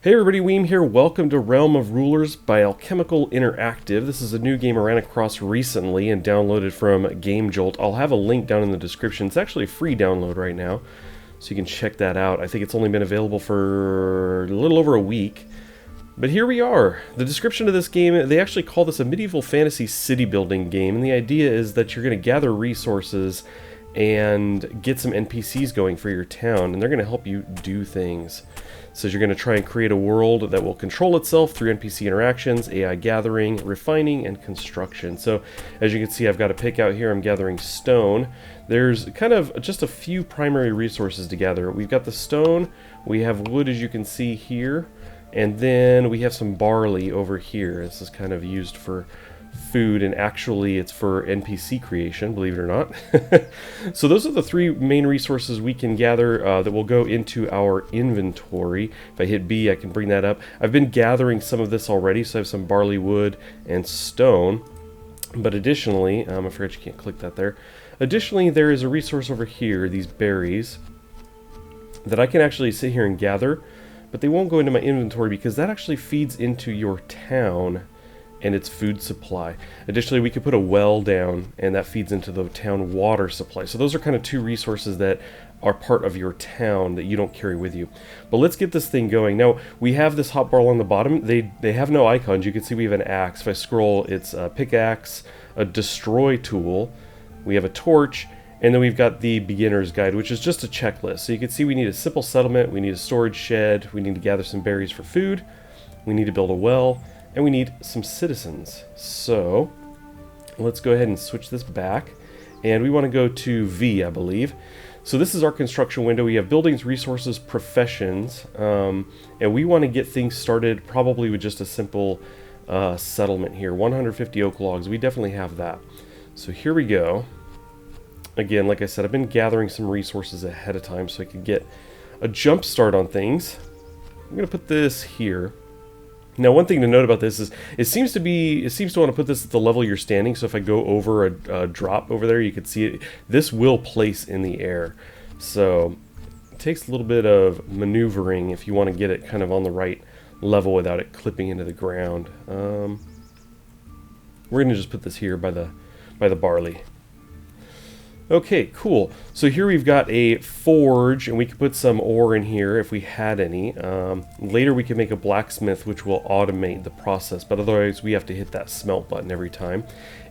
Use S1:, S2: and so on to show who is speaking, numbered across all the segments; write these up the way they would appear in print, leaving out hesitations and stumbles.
S1: Hey everybody, Weem here. Welcome to Realm of Rulers by Alchemical Interactive. This is a new game I ran across recently and downloaded from gamejolt. I'll have a link down in the description. It's actually a free download right now, so you can check that out. I think it's only been available for a little over a week. But here we are. The description of this game, they actually call this a medieval fantasy city building game, and the idea is that you're going to gather resources and get some NPCs going for your town, and they're going to help you do things. So you're going to try and create a world that will control itself through NPC interactions, AI gathering, refining, and construction. So as you can see, I've got a pick out here. I'm gathering stone. There's kind of just a few primary resources to gather. We've got the stone, we have wood as you can see here, and then we have some barley over here. This is kind of used for food, and actually it's for NPC creation, believe it or not. So those are the three main resources we can gather that will go into our inventory. If I hit B, I can bring that up. I've been gathering some of this already, so I have some barley, wood, and stone. But additionally, I forgot you can't click that there. Additionally, there is a resource over here, these berries, that I can actually sit here and gather, but they won't go into my inventory because that actually feeds into your town and its food supply. Additionally, we could put a well down, and that feeds into the town water supply. So those are kind of two resources that are part of your town that you don't carry with you. But let's get this thing going. Now, we have this hotbar on the bottom. They have no icons. You can see we have an axe. If I scroll, it's a pickaxe, a destroy tool, we have a torch, and then we've got the beginner's guide, which is just a checklist. So you can see we need a simple settlement, we need a storage shed, we need to gather some berries for food, we need to build a well, and we need some citizens. So let's go ahead and switch this back, and we want to go to V, I believe. So this is our construction window. We have buildings, resources, professions, and we want to get things started probably with just a simple settlement here. 150 oak logs, we definitely have that. So here we go. Again, like I said, I've been gathering some resources ahead of time so I can get a jump start on things. I'm going to put this here. Now, one thing to note about this is it seems to want to put this at the level you're standing. So if I go over a drop over there, you can see it. This will place in the air. So it takes a little bit of maneuvering if you want to get it kind of on the right level without it clipping into the ground. We're going to just put this here by the barley. Okay, cool. So here we've got a forge, and we could put some ore in here if we had any. Later we can make a blacksmith, which will automate the process, but otherwise we have to hit that smelt button every time.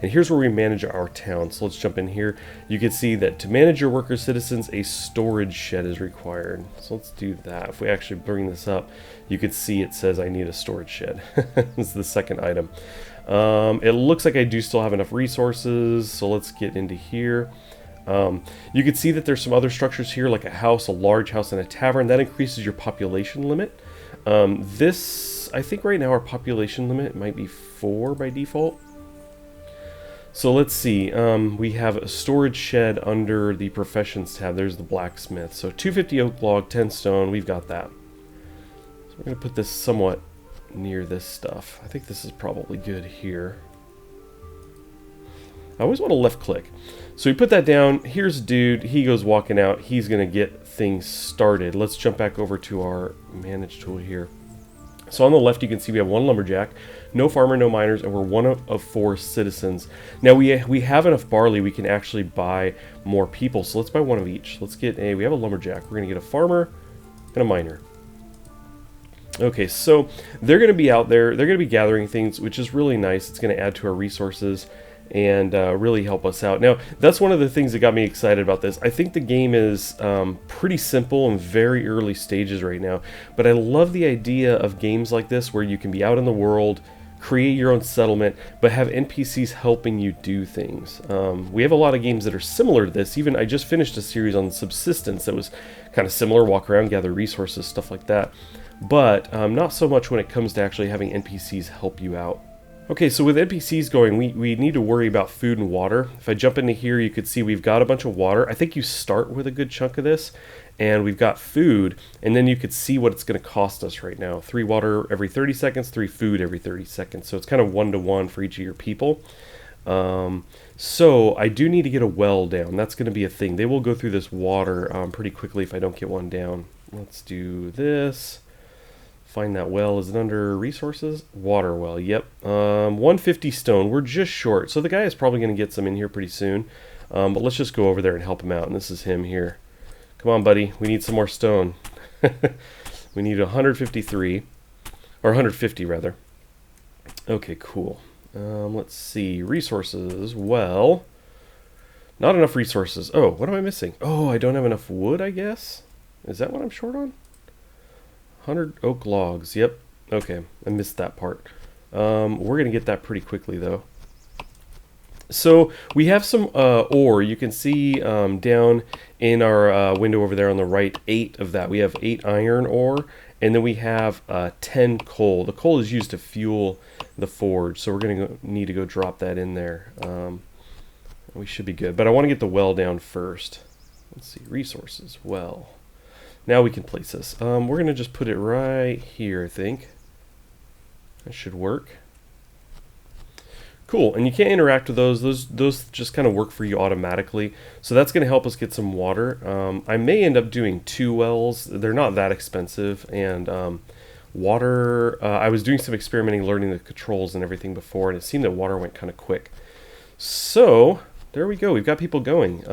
S1: And here's where we manage our town. So let's jump in here. You can see that to manage your worker citizens, a storage shed is required. So let's do that. If we actually bring this up, you can see it says I need a storage shed. This is the second item. It looks like I do still have enough resources, so let's get into here. You can see that there's some other structures here, like a house, a large house, and a tavern. That increases your population limit. I think right now our population limit might be 4 by default. So let's see. We have a storage shed under the professions tab. There's the blacksmith. So 250 oak log, 10 stone. We've got that. So we're going to put this somewhat near this stuff. I think this is probably good here. I always want to left click. So we put that down. Here's a dude. He goes walking out. He's going to get things started. Let's jump back over to our manage tool here. So on the left, you can see we have one lumberjack, no farmer, no miners, and we're one of 4 citizens. Now we have enough barley. We can actually buy more people. So let's buy one of each. Let's get we have a lumberjack. We're going to get a farmer and a miner. Okay, so they're going to be out there. They're going to be gathering things, which is really nice. It's going to add to our resources and really help us out. Now, that's one of the things that got me excited about this. I think the game is pretty simple and very early stages right now, but I love the idea of games like this where you can be out in the world, create your own settlement, but have NPCs helping you do things. We have a lot of games that are similar to this. Even I just finished a series on subsistence that was kind of similar, walk around, gather resources, stuff like that, but not so much when it comes to actually having NPCs help you out. Okay, so with NPCs going, we need to worry about food and water. If I jump into here, you could see we've got a bunch of water. I think you start with a good chunk of this, and we've got food, and then you could see what it's going to cost us right now. 3 water every 30 seconds, 3 food every 30 seconds. So it's kind of 1-to-1 for each of your people. So I do need to get a well down. That's going to be a thing. They will go through this water pretty quickly if I don't get one down. Let's do this. Find that well. Is it under resources? Water well. Yep. 150 stone. We're just short. So the guy is probably going to get some in here pretty soon. But let's just go over there and help him out. And this is him here. Come on, buddy. We need some more stone. We need 153. Or 150, rather. Okay, cool. Let's see. Resources. Well, not enough resources. Oh, what am I missing? Oh, I don't have enough wood, I guess? Is that what I'm short on? 100 oak logs. Yep. Okay, I missed that part. We're going to get that pretty quickly, though. So we have some ore. You can see down in our window over there on the right, 8 of that. We have 8 iron ore, and then we have 10 coal. The coal is used to fuel the forge, so we're going to need to go drop that in there. We should be good, but I want to get the well down first. Let's see, resources, well. Now we can place this. We're going to just put it right here, I think. That should work. Cool, and you can't interact with those. Those just kind of work for you automatically. So that's going to help us get some water. I may end up doing 2 wells. They're not that expensive. And water, I was doing some experimenting, learning the controls and everything before, and it seemed that water went kind of quick. So there we go. We've got people going.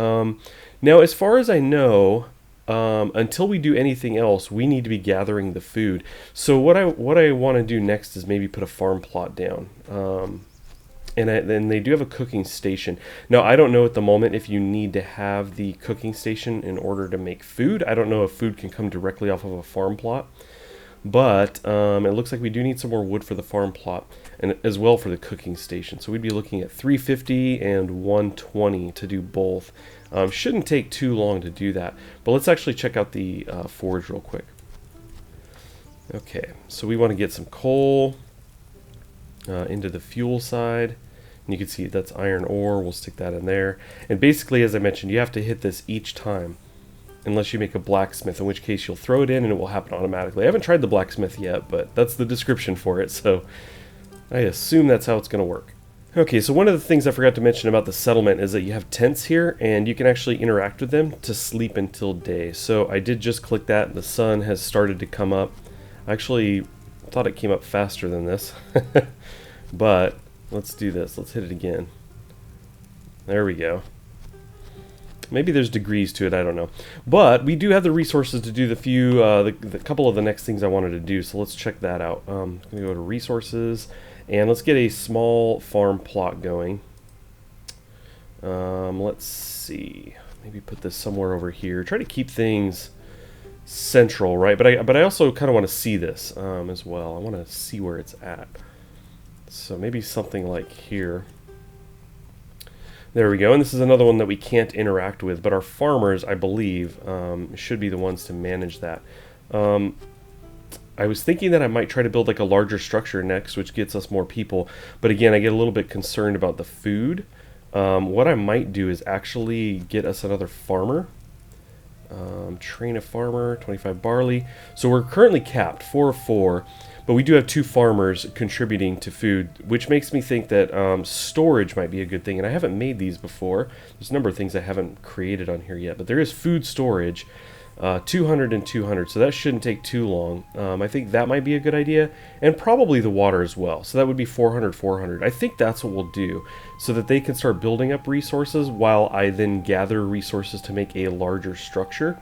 S1: Now, as far as I know, until we do anything else, we need to be gathering the food. So what I want to do next is maybe put a farm plot down. And then they do have a cooking station. Now, I don't know at the moment if you need to have the cooking station in order to make food. I don't know if food can come directly off of a farm plot. But it looks like we do need some more wood for the farm plot and as well for the cooking station. So we'd be looking at 350 and 120 to do both. Shouldn't take too long to do that. But let's actually check out the forge real quick. Okay, so we want to get some coal into the fuel side. And you can see that's iron ore. We'll stick that in there. And basically, as I mentioned, you have to hit this each time. Unless you make a blacksmith, in which case you'll throw it in and it will happen automatically. I haven't tried the blacksmith yet, but that's the description for it. So I assume that's how it's going to work. Okay, so one of the things I forgot to mention about the settlement is that you have tents here, and you can actually interact with them to sleep until day. So I did just click that, and the sun has started to come up. I actually thought it came up faster than this. But let's do this. Let's hit it again. There we go. Maybe there's degrees to it, I don't know. But we do have the resources to do the couple of the next things I wanted to do, so let's check that out. I'm going to go to resources, and let's get a small farm plot going. Let's see. Maybe put this somewhere over here. Try to keep things central, right? But I also kind of want to see this as well. I want to see where it's at. So maybe something like here. There we go, and this is another one that we can't interact with, but our farmers, I believe, should be the ones to manage that. I was thinking that I might try to build like a larger structure next, which gets us more people, but again, I get a little bit concerned about the food. What I might do is actually get us another farmer. Train a farmer, 25 barley. So we're currently capped, 4 of 4. But we do have 2 farmers contributing to food, which makes me think that storage might be a good thing. And I haven't made these before. There's a number of things I haven't created on here yet. But there is food storage, 200 and 200. So that shouldn't take too long. I think that might be a good idea. And probably the water as well. So that would be 400, 400. I think that's what we'll do. So that they can start building up resources while I then gather resources to make a larger structure.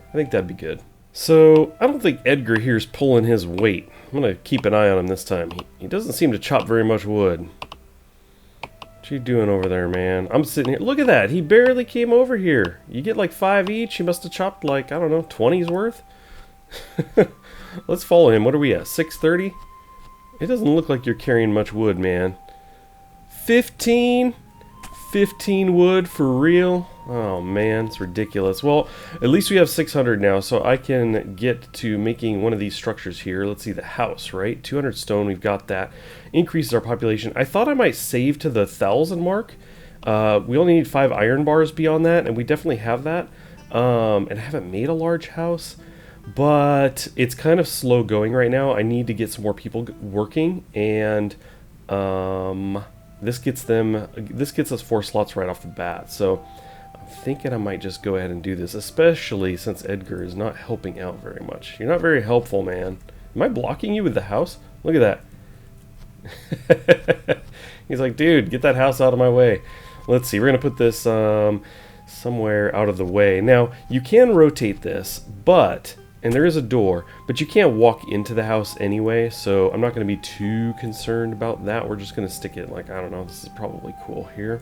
S1: I think that'd be good. So, I don't think Edgar here is pulling his weight. I'm going to keep an eye on him this time. He doesn't seem to chop very much wood. What you doing over there, man? I'm sitting here. Look at that. He barely came over here. You get like 5 each. He must have chopped like, I don't know, 20's worth. Let's follow him. What are we at? 630? It doesn't look like you're carrying much wood, man. 15? 15 wood for real? Oh man, it's ridiculous. Well, at least we have 600 now, so I can get to making one of these structures here. Let's see, the house, right? 200 stone, we've got that. Increases our population. I thought I might save to the 1,000 mark. We only need 5 iron bars beyond that, and we definitely have that. And I haven't made a large house, but it's kind of slow going right now. I need to get some more people working, and this gets us 4 slots right off the bat. So I'm thinking I might just go ahead and do this, especially since Edgar is not helping out very much. You're not very helpful, man. Am I blocking you with the house? Look at that. He's like, dude, get that house out of my way. Let's see, we're going to put this somewhere out of the way. Now, you can rotate this, but, and there is a door, but you can't walk into the house anyway, so I'm not going to be too concerned about that. We're just going to stick it like, I don't know, this is probably cool here.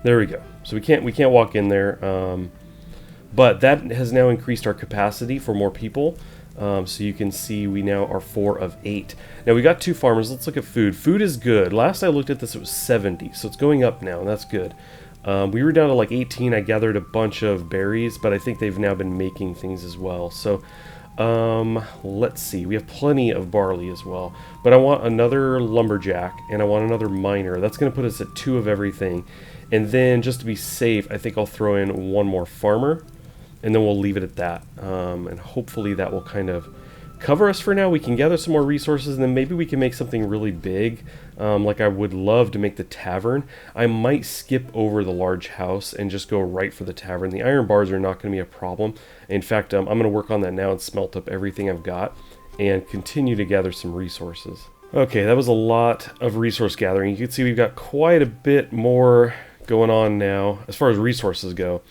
S1: There we go. So we can't walk in there, but that has now increased our capacity for more people. So you can see we now are 4 of 8. Now we got 2 farmers. Let's look at food. Food is good. Last I looked at this, it was 70, so it's going up now, and that's good. We were down to like 18. I gathered a bunch of berries, but I think they've now been making things as well. So let's see. We have plenty of barley as well, but I want another lumberjack and I want another miner. That's going to put us at 2 of everything. And then just to be safe, I think I'll throw in 1 more farmer. And then we'll leave it at that, and hopefully that will kind of cover us for now. We can gather some more resources, and then maybe we can make something really big. Like I would love to make the tavern. I might skip over the large house and just go right for the tavern. The iron bars are not going to be a problem. In fact, I'm going to work on that now and smelt up everything I've got and continue to gather some resources. Okay, that was a lot of resource gathering. You can see we've got quite a bit more going on now as far as resources go.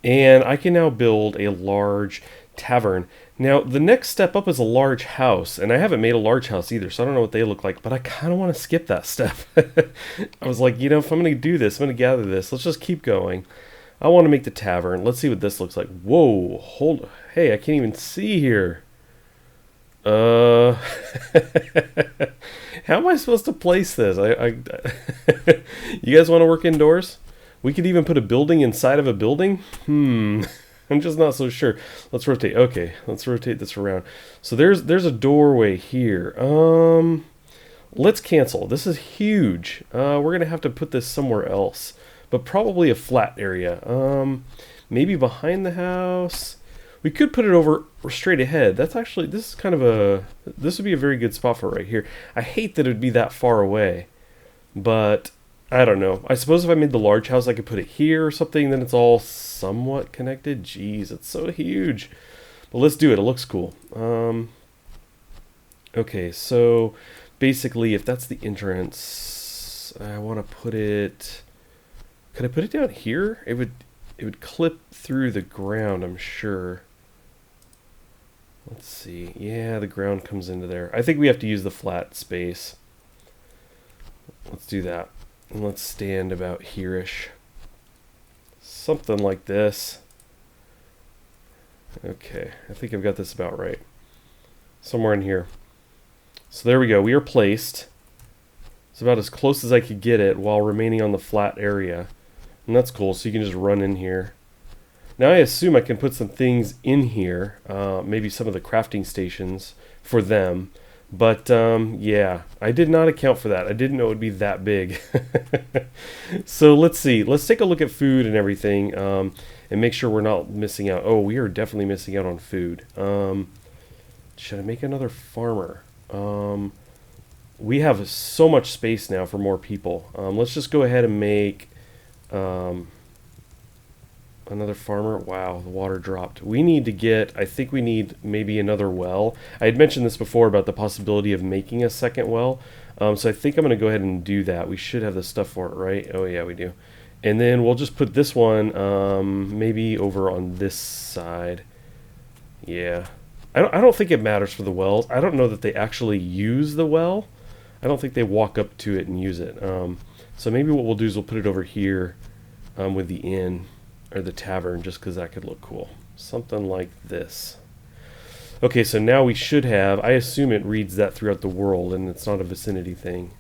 S1: And I can now build a large tavern. Now, the next step up is a large house, and I haven't made a large house either, so I don't know what they look like, but I kind of want to skip that step. I was like, you know, if I'm going to do this, I'm going to gather this, let's just keep going. I want to make the tavern. Let's see what this looks like. Whoa, hey, I can't even see here. How am I supposed to place this? You guys want to work indoors? We could even put a building inside of a building? I'm just not so sure. Let's rotate. Okay, let's rotate this around. So there's a doorway here. Let's cancel. This is huge. We're going to have to put this somewhere else, but probably a flat area. Maybe behind the house. We could put it over straight ahead. That's actually, this would be a very good spot for it right here. I hate that it would be that far away, but I don't know. I suppose if I made the large house, I could put it here or something, then it's all somewhat connected. Jeez, it's so huge. But let's do it. It looks cool. Okay, so basically, if that's the entrance, I want to put it... Could I put it down here? It would clip through the ground, I'm sure. Let's see. Yeah, the ground comes into there. I think we have to use the flat space. Let's do that. And let's stand about here-ish. Something like this. Okay, I think I've got this about right. Somewhere in here. So there we go. We are placed. It's about as close as I could get it while remaining on the flat area. And that's cool, so you can just run in here. Now I assume I can put some things in here. Maybe some of the crafting stations for them. But, yeah, I did not account for that. I didn't know it would be that big. So let's see. Let's take a look at food and everything, and make sure we're not missing out. Oh, we are definitely missing out on food. Should I make another farmer? We have so much space now for more people. Let's just go ahead and make another farmer. Wow, the water dropped. We need to get, I think we need maybe another well. I had mentioned this before about the possibility of making a second well. So I think I'm going to go ahead and do that. We should have the stuff for it, right? Oh yeah, we do. And then we'll just put this one maybe over on this side. Yeah. I don't think it matters for the wells. I don't know that they actually use the well. I don't think they walk up to it and use it. So maybe what we'll do is we'll put it over here with the inn. Or the tavern, just because that could look cool. Something like this. Okay, so now we should have, I assume it reads that throughout the world, and it's not a vicinity thing.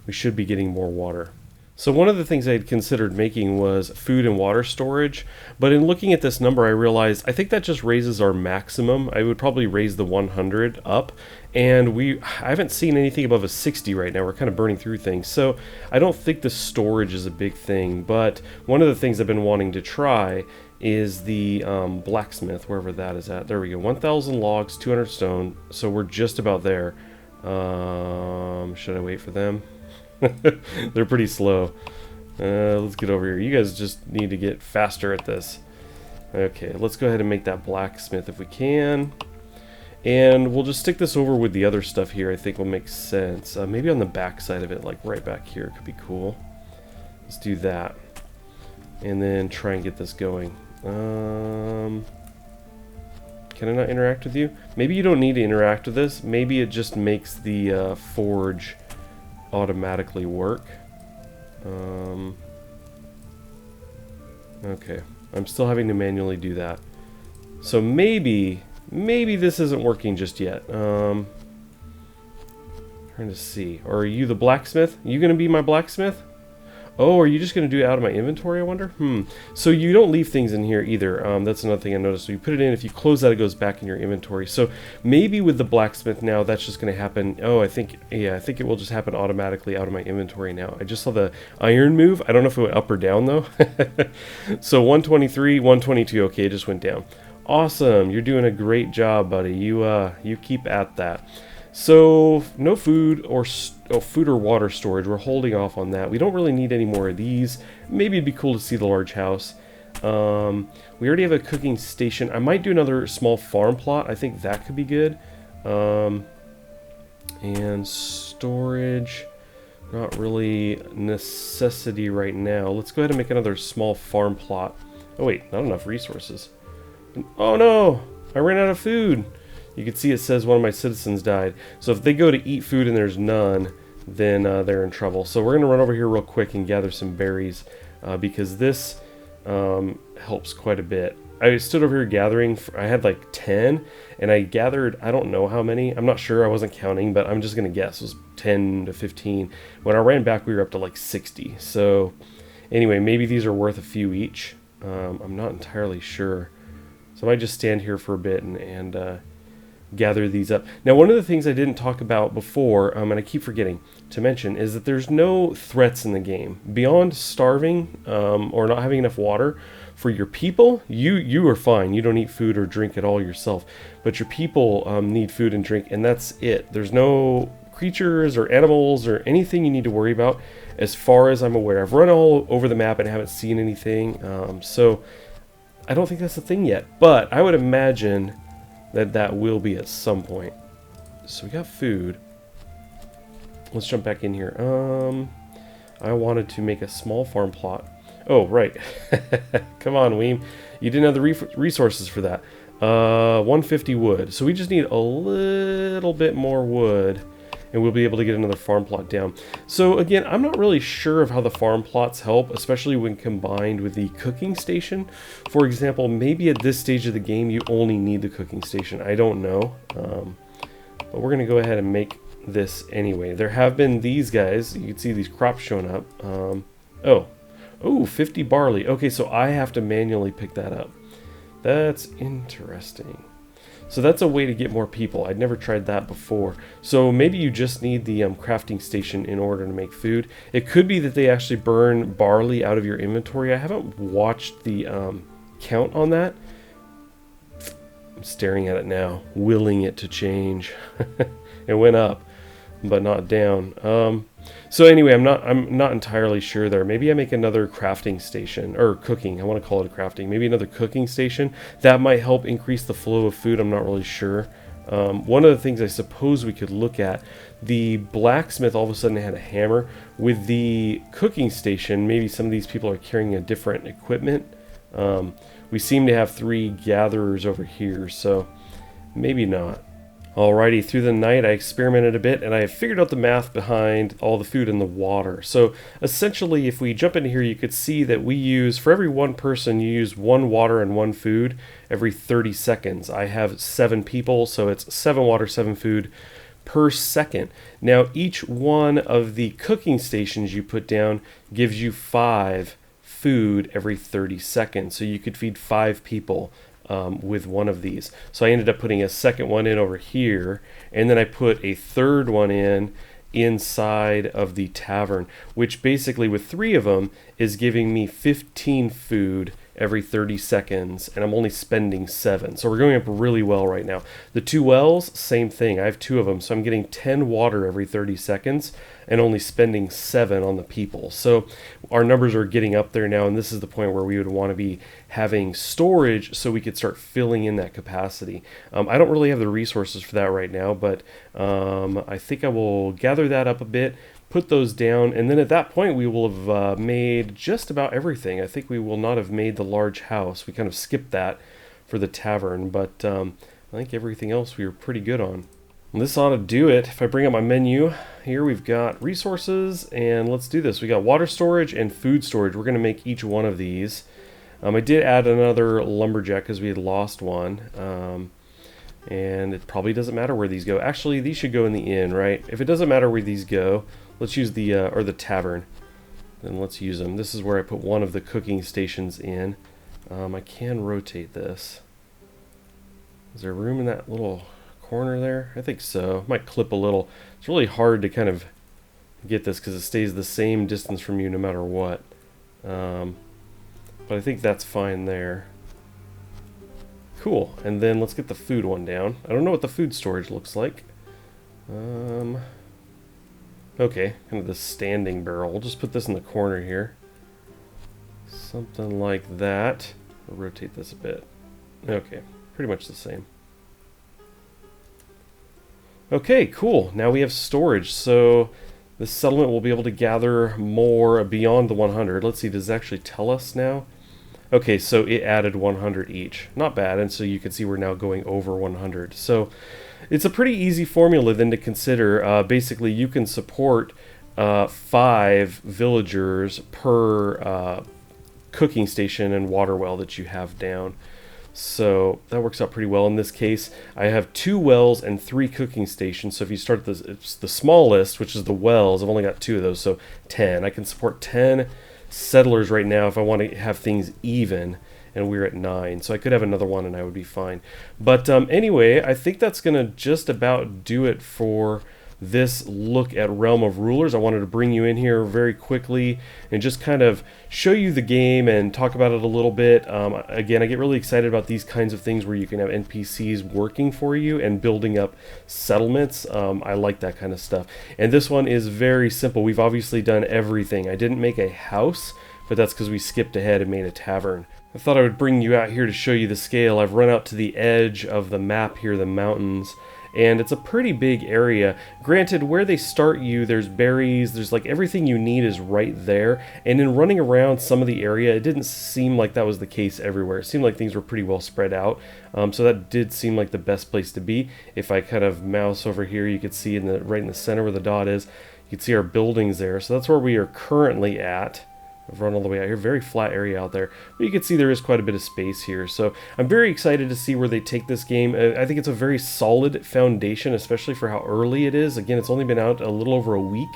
S1: We should be getting more water. So one of the things I had considered making was food and water storage, but in looking at this number I realized I think that just raises our maximum. I would probably raise the 100 up, and I haven't seen anything above a 60 right now. We're kind of burning through things, so I don't think the storage is a big thing, but one of the things I've been wanting to try is the blacksmith, wherever that is at. There we go, 1,000 logs, 200 stone, so we're just about there. Should I wait for them? They're pretty slow. Let's get over here. You guys just need to get faster at this. Okay, let's go ahead and make that blacksmith if we can. And we'll just stick this over with the other stuff here. I think will make sense. Maybe on the back side of it, like right back here, could be cool. Let's do that. And then try and get this going. Can I not interact with you? Maybe you don't need to interact with this. Maybe it just makes the forge automatically work. Okay. I'm still having to manually do that. So maybe this isn't working just yet. Trying to see. Or are you the blacksmith? Are you going to be my blacksmith? Oh, are you just going to do it out of my inventory, I wonder? So you don't leave things in here either. That's another thing I noticed. So you put it in. If you close that, it goes back in your inventory. So maybe with the blacksmith now, that's just going to happen. Oh, I think it will just happen automatically out of my inventory now. I just saw the iron move. I don't know if it went up or down, though. So 123, 122. Okay, it just went down. Awesome. You're doing a great job, buddy. You keep at that. So no food or water storage. We're holding off on that. We don't really need any more of these. Maybe it'd be cool to see the large house. We already have a cooking station. I might do another small farm plot. I think that could be good. And storage, not really necessity right now. Let's go ahead and make another small farm plot. Oh wait, not enough resources. Oh no, I ran out of food. You can see it says one of my citizens died. So if they go to eat food and there's none, then they're in trouble. So we're going to run over here real quick and gather some berries because this helps quite a bit. I stood over here gathering. I had like 10 and I gathered, I don't know how many. I'm not sure. I wasn't counting, but I'm just going to guess. It was 10 to 15. When I ran back, we were up to like 60. So anyway, maybe these are worth a few each. I'm not entirely sure. So I might just stand here for a bit and gather these up. Now, one of the things I didn't talk about before, and I keep forgetting to mention, is that there's no threats in the game. Beyond starving or not having enough water, for your people, you are fine. You don't eat food or drink at all yourself. But your people need food and drink, and that's it. There's no creatures or animals or anything you need to worry about as far as I'm aware. I've run all over the map and haven't seen anything. So I don't think that's a thing yet. But I would imagine that will be at some point. So we got food. Let's jump back in here. I wanted to make a small farm plot. Oh, right. Come on, Weem. You didn't have the resources for that. 150 wood. So we just need a little bit more wood, and we'll be able to get another farm plot down. So again, I'm not really sure of how the farm plots help, especially when combined with the cooking station. For example, maybe at this stage of the game, you only need the cooking station. I don't know. But we're going to go ahead and make this anyway. There have been these guys. You can see these crops showing up. Oh, 50 barley. Okay, so I have to manually pick that up. That's interesting. So that's a way to get more people. I'd never tried that before. So maybe you just need the crafting station in order to make food. It could be that they actually burn barley out of your inventory. I haven't watched the count on that. I'm staring at it now, willing it to change. It went up, but not down. So anyway, I'm not entirely sure there. Maybe I make another crafting station, or cooking. I want to call it a crafting. Maybe another cooking station. That might help increase the flow of food. I'm not really sure. One of the things I suppose we could look at, the blacksmith all of a sudden had a hammer. With the cooking station, maybe some of these people are carrying a different equipment. We seem to have 3 gatherers over here, so maybe not. Alrighty, through the night I experimented a bit and I figured out the math behind all the food and the water. So essentially, if we jump into here, you could see that we use, for every one person, you use 1 water and 1 food every 30 seconds. I have 7 people, so it's 7 water, 7 food per second. Now, each one of the cooking stations you put down gives you 5 food every 30 seconds. So you could feed 5 people with one of these. So I ended up putting a second one in over here, and then I put a third one in inside of the tavern, which basically with 3 of them is giving me 15 food every 30 seconds, and I'm only spending 7. So we're going up really well right now. The 2 wells, same thing. I have 2 of them, so I'm getting 10 water every 30 seconds and only spending 7 on the people. So our numbers are getting up there now, and this is the point where we would want to be having storage so we could start filling in that capacity. I don't really have the resources for that right now, but I think I will gather that up a bit, put those down, and then at that point we will have made just about everything. I think we will not have made the large house. We kind of skipped that for the tavern, but I think everything else we were pretty good on. And this ought to do it. If I bring up my menu, here we've got resources, and let's do this. We got water storage and food storage. We're going to make each one of these. I did add another lumberjack because we had lost one. And it probably doesn't matter where these go. Actually, these should go in the inn, right? If it doesn't matter where these go, let's use the, or the tavern. Then let's use them. This is where I put one of the cooking stations in. I can rotate this. Is there room in that little corner there? I think so. Might clip a little. It's really hard to kind of get this because it stays the same distance from you no matter what. But I think that's fine there. Cool. And then let's get the food one down. I don't know what the food storage looks like. Okay, kind of the standing barrel. We'll just put this in the corner here. Something like that. I'll rotate this a bit. Okay, pretty much the same. Okay, cool. Now we have storage. So this settlement will be able to gather more beyond the 100. Let's see, does it actually tell us now? Okay, so it added 100 each. Not bad, and so you can see we're now going over 100. So it's a pretty easy formula then to consider. Basically, you can support 5 villagers per cooking station and water well that you have down. So that works out pretty well. In this case, I have 2 wells and 3 cooking stations. So if you start this, it's the smallest, which is the wells. I've only got 2 of those, so 10. I can support 10 settlers right now if I want to have things even, and we're at 9, so I could have another one and I would be fine. But anyway, I think that's gonna just about do it for this look at Realm of Rulers. I wanted to bring you in here very quickly and just kind of show you the game and talk about it a little bit. Again, I get really excited about these kinds of things where you can have NPCs working for you and building up settlements. I like that kind of stuff. And this one is very simple. We've obviously done everything. I didn't make a house, but that's because we skipped ahead and made a tavern. I thought I would bring you out here to show you the scale. I've run out to the edge of the map here, the mountains, and it's a pretty big area. Granted, where they start you, there's berries, there's like everything you need is right there, and in running around some of the area, it didn't seem like that was the case everywhere. It seemed like things were pretty well spread out, so that did seem like the best place to be. If I kind of mouse over here, you could see right in the center where the dot is, you can see our buildings there, so that's where we are currently at. I've run all the way out here, very flat area out there, but you can see there is quite a bit of space here. So I'm very excited to see where they take this game. I think it's a very solid foundation, especially for how early it is. Again, it's only been out a little over a week,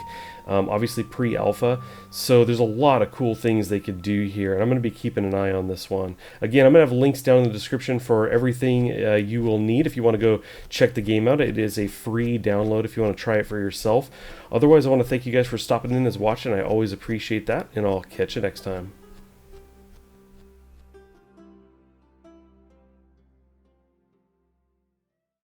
S1: obviously pre-alpha, so there's a lot of cool things they could do here, and I'm going to be keeping an eye on this one. Again, I'm going to have links down in the description for everything you will need if you want to go check the game out. It is a free download if you want to try it for yourself. Otherwise, I want to thank you guys for stopping in and watching. I always appreciate that, and I'll catch you next time.